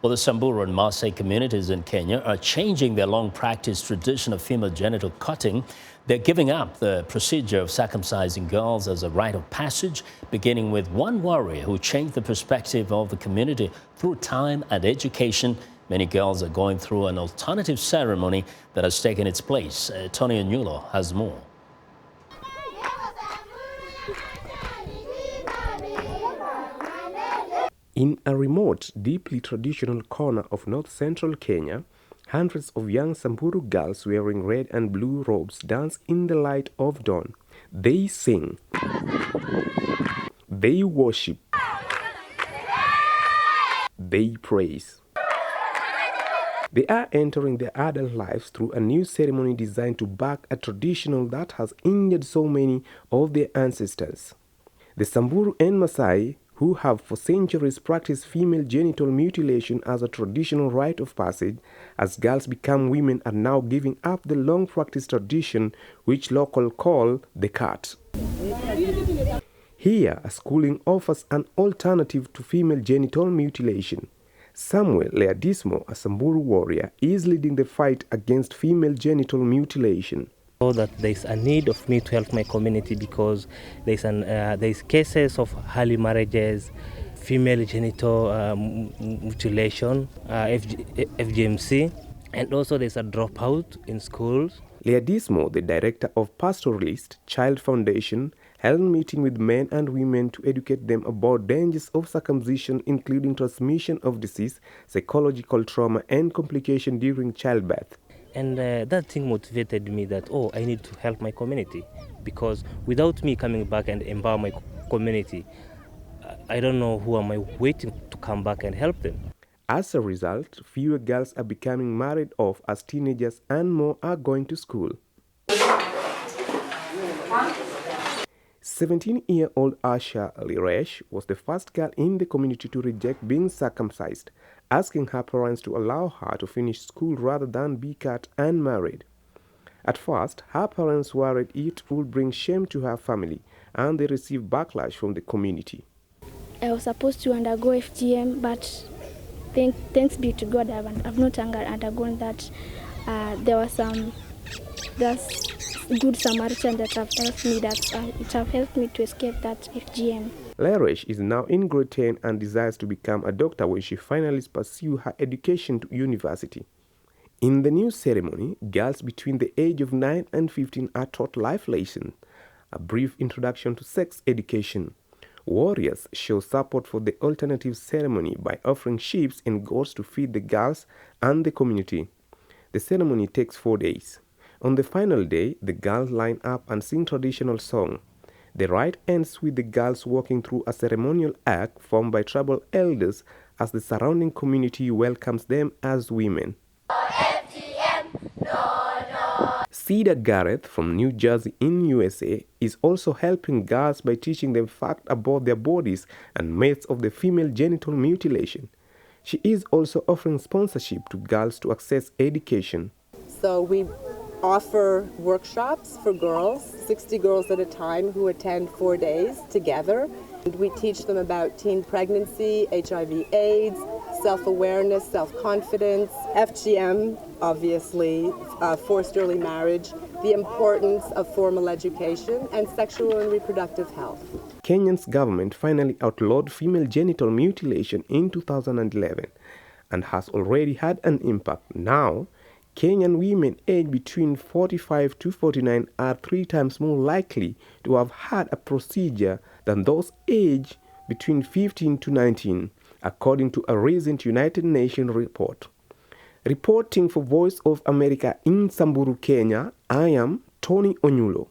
Well, the Samburu and Maasai communities in Kenya are changing their long-practiced tradition of female genital cutting. They're giving up the procedure of circumcising girls as a rite of passage, beginning with one warrior who changed the perspective of the community through time and education. Many girls are going through an alternative ceremony that has taken its place. Tony Onyulo has more. In a remote, deeply traditional corner of north-central Kenya, hundreds of young Samburu girls wearing red and blue robes dance in the light of dawn. They sing. They worship. They praise. They are entering their adult lives through a new ceremony designed to back a tradition that has injured so many of their ancestors. The Samburu and Maasai, who have for centuries practiced female genital mutilation as a traditional rite of passage, as girls become women, are now giving up the long-practiced tradition which locals call the cut. Here, a schooling offers an alternative to female genital mutilation. Samuel Leadismo, a Samburu warrior, is leading the fight against female genital mutilation. So that there's a need of me to help my community because there's cases of early marriages, female genital mutilation, FGMC, and also there's a dropout in schools. Leadismo, the director of Pastoralist Child Foundation, held a meeting with men and women to educate them about dangers of circumcision, including transmission of disease, psychological trauma, and complication during childbirth. And that thing motivated me that, I need to help my community, because without me coming back and empower my community, I don't know who am I waiting to come back and help them. As a result, fewer girls are becoming married off as teenagers and more are going to school. 17-year-old Asha Leeresh was the first girl in the community to reject being circumcised, asking her parents to allow her to finish school rather than be cut and married. At first, her parents worried it would bring shame to her family, and they received backlash from the community. I was supposed to undergo FGM, but thanks be to God, I've not undergone that. There's good Samaritan that have helped me, it have helped me to escape that FGM. Leeresh is now in grade 10 and desires to become a doctor when she finally pursues her education to university. In the new ceremony, girls between the age of 9 and 15 are taught life lessons, a brief introduction to sex education. Warriors show support for the alternative ceremony by offering sheep and goats to feed the girls and the community. The ceremony takes 4 days. On the final day, the girls line up and sing traditional song. The rite ends with the girls walking through a ceremonial arc formed by tribal elders as the surrounding community welcomes them as women. Sayyah Garrett from New Jersey in USA is also helping girls by teaching them facts about their bodies and myths of the female genital mutilation. She is also offering sponsorship to girls to access education. So we offer workshops for girls, 60 girls at a time, who attend 4 days together. And we teach them about teen pregnancy, HIV/AIDS, self-awareness, self-confidence, FGM, obviously, forced early marriage, the importance of formal education, and sexual and reproductive health. Kenya's government finally outlawed female genital mutilation in 2011 and has already had an impact. Now, Kenyan women aged between 45 to 49 are 3 times more likely to have had a procedure than those aged between 15 to 19, according to a recent United Nations report. Reporting for Voice of America in Samburu, Kenya, I am Tony Onyulo.